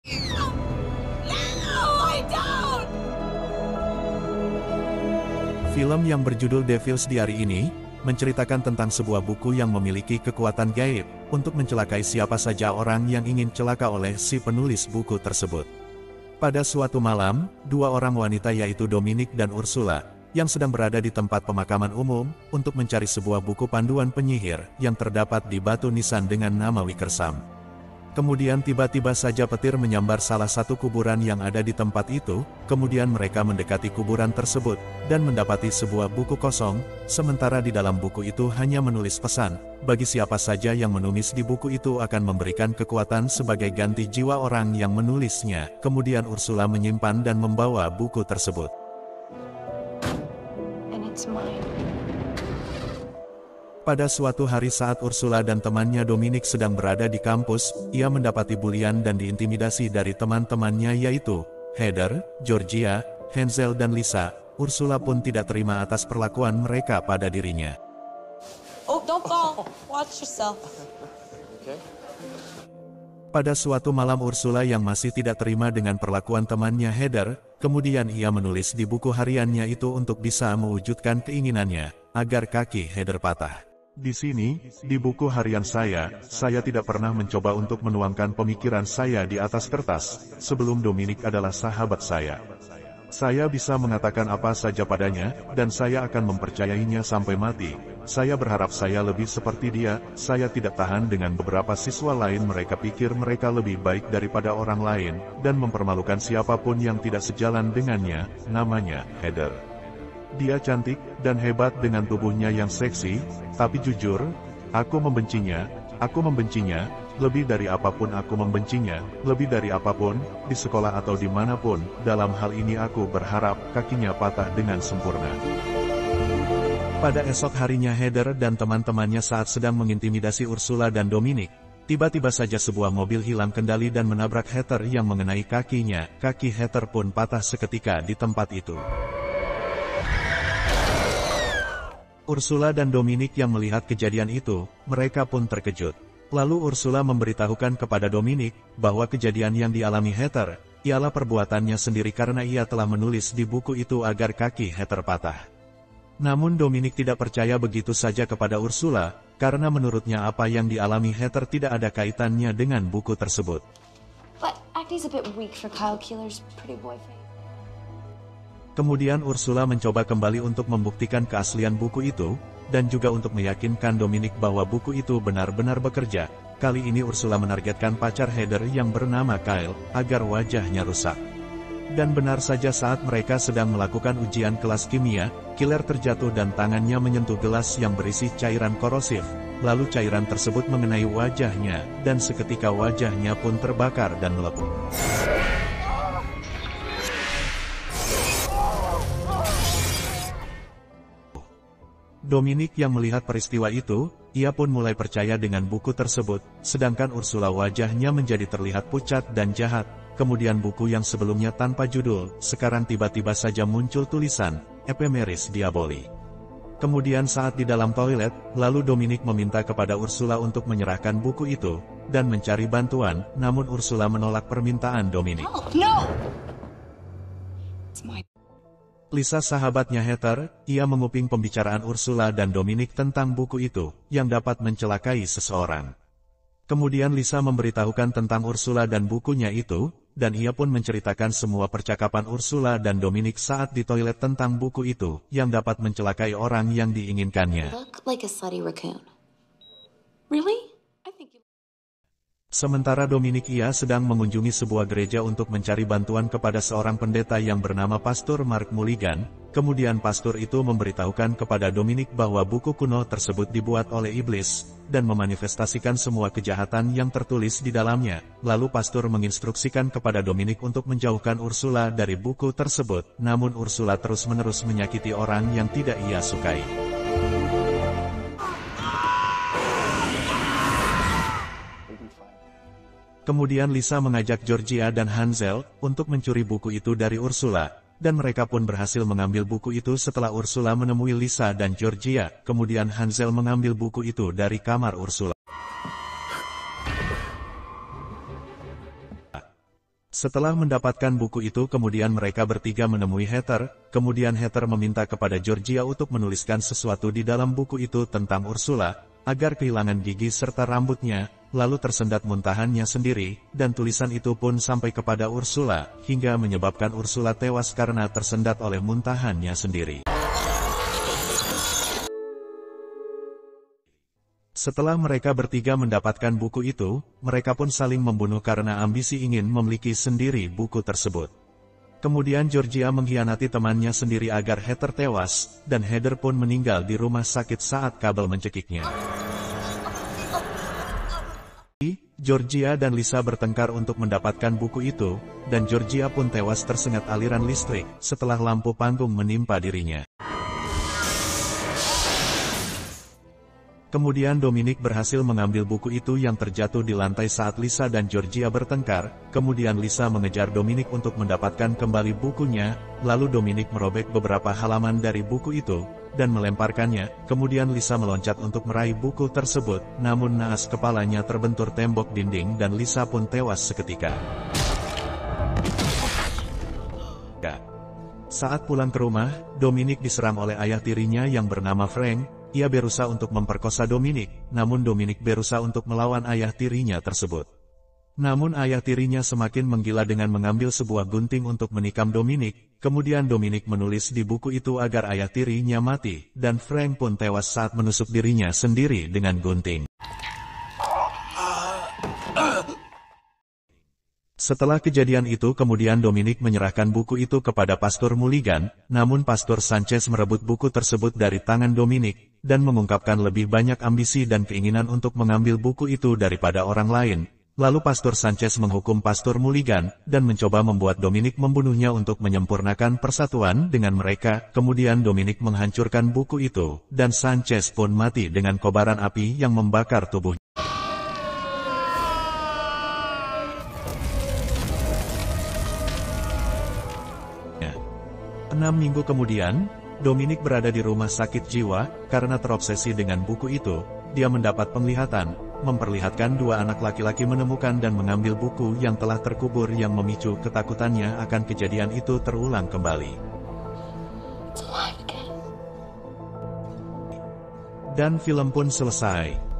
Film yang berjudul Devil's Diary ini, menceritakan tentang sebuah buku yang memiliki kekuatan gaib, untuk mencelakai siapa saja orang yang ingin celaka oleh si penulis buku tersebut. Pada suatu malam, dua orang wanita yaitu Dominic dan Ursula, yang sedang berada di tempat pemakaman umum, untuk mencari sebuah buku panduan penyihir, yang terdapat di batu nisan dengan nama Wickersam. Kemudian tiba-tiba saja petir menyambar salah satu kuburan yang ada di tempat itu, kemudian mereka mendekati kuburan tersebut, dan mendapati sebuah buku kosong, sementara di dalam buku itu hanya menulis pesan, bagi siapa saja yang menulis di buku itu akan memberikan kekuatan sebagai ganti jiwa orang yang menulisnya. Kemudian Ursula menyimpan dan membawa buku tersebut. And it's mine. Pada suatu hari saat Ursula dan temannya Dominic sedang berada di kampus, ia mendapati bulian dan diintimidasi dari teman-temannya yaitu Heather, Georgia, Hansel dan Lisa. Ursula pun tidak terima atas perlakuan mereka pada dirinya. Oh, don't fall. Watch yourself. Okay. Pada suatu malam Ursula yang masih tidak terima dengan perlakuan temannya Heather, kemudian ia menulis di buku hariannya itu untuk bisa mewujudkan keinginannya, agar kaki Heather patah. Di sini, di buku harian saya tidak pernah mencoba untuk menuangkan pemikiran saya di atas kertas, sebelum Dominic adalah sahabat saya. Saya bisa mengatakan apa saja padanya, dan saya akan mempercayainya sampai mati. Saya berharap saya lebih seperti dia. Saya tidak tahan dengan beberapa siswa lain, mereka pikir mereka lebih baik daripada orang lain, dan mempermalukan siapapun yang tidak sejalan dengannya. Namanya Heather. Dia cantik dan hebat dengan tubuhnya yang seksi, tapi jujur, aku membencinya, lebih dari apapun aku membencinya, lebih dari apapun, di sekolah atau dimanapun, dalam hal ini aku berharap kakinya patah dengan sempurna. Pada esok harinya Heather dan teman-temannya saat sedang mengintimidasi Ursula dan Dominic, tiba-tiba saja sebuah mobil hilang kendali dan menabrak Heather yang mengenai kakinya, kaki Heather pun patah seketika di tempat itu. Ursula dan Dominic yang melihat kejadian itu, mereka pun terkejut. Lalu Ursula memberitahukan kepada Dominic, bahwa kejadian yang dialami Heather, ialah perbuatannya sendiri karena ia telah menulis di buku itu agar kaki Heather patah. Namun Dominic tidak percaya begitu saja kepada Ursula, karena menurutnya apa yang dialami Heather tidak ada kaitannya dengan buku tersebut. But acting's a bit weak for Kyle Keeler's pretty boy face. Kemudian Ursula mencoba kembali untuk membuktikan keaslian buku itu, dan juga untuk meyakinkan Dominic bahwa buku itu benar-benar bekerja. Kali ini Ursula menargetkan pacar Heather yang bernama Kyle, agar wajahnya rusak. Dan benar saja saat mereka sedang melakukan ujian kelas kimia, Keeler terjatuh dan tangannya menyentuh gelas yang berisi cairan korosif. Lalu cairan tersebut mengenai wajahnya, dan seketika wajahnya pun terbakar dan melepuh. Dominic yang melihat peristiwa itu, ia pun mulai percaya dengan buku tersebut, sedangkan Ursula wajahnya menjadi terlihat pucat dan jahat. Kemudian buku yang sebelumnya tanpa judul, sekarang tiba-tiba saja muncul tulisan, Ephemeris Diaboli. Kemudian saat di dalam toilet, lalu Dominic meminta kepada Ursula untuk menyerahkan buku itu, dan mencari bantuan, namun Ursula menolak permintaan Dominic. No! It's mine. Lisa sahabatnya Heather, ia menguping pembicaraan Ursula dan Dominic tentang buku itu, yang dapat mencelakai seseorang. Kemudian Lisa memberitahukan tentang Ursula dan bukunya itu, dan ia pun menceritakan semua percakapan Ursula dan Dominic saat di toilet tentang buku itu, yang dapat mencelakai orang yang diinginkannya. Look like a slutty raccoon. Really? I think you... Sementara Dominic ia sedang mengunjungi sebuah gereja untuk mencari bantuan kepada seorang pendeta yang bernama Pastor Mark Mulligan. Kemudian pastor itu memberitahukan kepada Dominic bahwa buku kuno tersebut dibuat oleh iblis, dan memanifestasikan semua kejahatan yang tertulis di dalamnya. Lalu pastor menginstruksikan kepada Dominic untuk menjauhkan Ursula dari buku tersebut, namun Ursula terus-menerus menyakiti orang yang tidak ia sukai. Kemudian Lisa mengajak Georgia dan Hansel untuk mencuri buku itu dari Ursula, dan mereka pun berhasil mengambil buku itu setelah Ursula menemui Lisa dan Georgia. Kemudian Hansel mengambil buku itu dari kamar Ursula. Setelah mendapatkan buku itu kemudian mereka bertiga menemui Heather, kemudian Heather meminta kepada Georgia untuk menuliskan sesuatu di dalam buku itu tentang Ursula, agar kehilangan gigi serta rambutnya, lalu tersendat muntahannya sendiri, dan tulisan itu pun sampai kepada Ursula, hingga menyebabkan Ursula tewas karena tersendat oleh muntahannya sendiri. Setelah mereka bertiga mendapatkan buku itu, mereka pun saling membunuh karena ambisi ingin memiliki sendiri buku tersebut. Kemudian Georgia mengkhianati temannya sendiri agar Heather tewas, dan Heather pun meninggal di rumah sakit saat kabel mencekiknya. Georgia dan Lisa bertengkar untuk mendapatkan buku itu, dan Georgia pun tewas tersengat aliran listrik setelah lampu panggung menimpa dirinya. Kemudian Dominic berhasil mengambil buku itu yang terjatuh di lantai saat Lisa dan Georgia bertengkar, kemudian Lisa mengejar Dominic untuk mendapatkan kembali bukunya, lalu Dominic merobek beberapa halaman dari buku itu, dan melemparkannya, kemudian Lisa meloncat untuk meraih buku tersebut, namun naas kepalanya terbentur tembok dinding dan Lisa pun tewas seketika. Saat pulang ke rumah, Dominic diserang oleh ayah tirinya yang bernama Frank. Ia berusaha untuk memperkosa Dominic, namun Dominic berusaha untuk melawan ayah tirinya tersebut. Namun ayah tirinya semakin menggila dengan mengambil sebuah gunting untuk menikam Dominic, kemudian Dominic menulis di buku itu agar ayah tirinya mati, dan Frank pun tewas saat menusuk dirinya sendiri dengan gunting. Setelah kejadian itu kemudian Dominic menyerahkan buku itu kepada Pastor Mulligan, namun Pastor Sanchez merebut buku tersebut dari tangan Dominic, dan mengungkapkan lebih banyak ambisi dan keinginan untuk mengambil buku itu daripada orang lain. Lalu Pastor Sanchez menghukum Pastor Mulligan, dan mencoba membuat Dominic membunuhnya untuk menyempurnakan persatuan dengan mereka. Kemudian Dominic menghancurkan buku itu, dan Sanchez pun mati dengan kobaran api yang membakar tubuhnya. 6 minggu kemudian, Dominic berada di rumah sakit jiwa, karena terobsesi dengan buku itu. Dia mendapat penglihatan, memperlihatkan dua anak laki-laki menemukan dan mengambil buku yang telah terkubur yang memicu ketakutannya akan kejadian itu terulang kembali. Dan film pun selesai.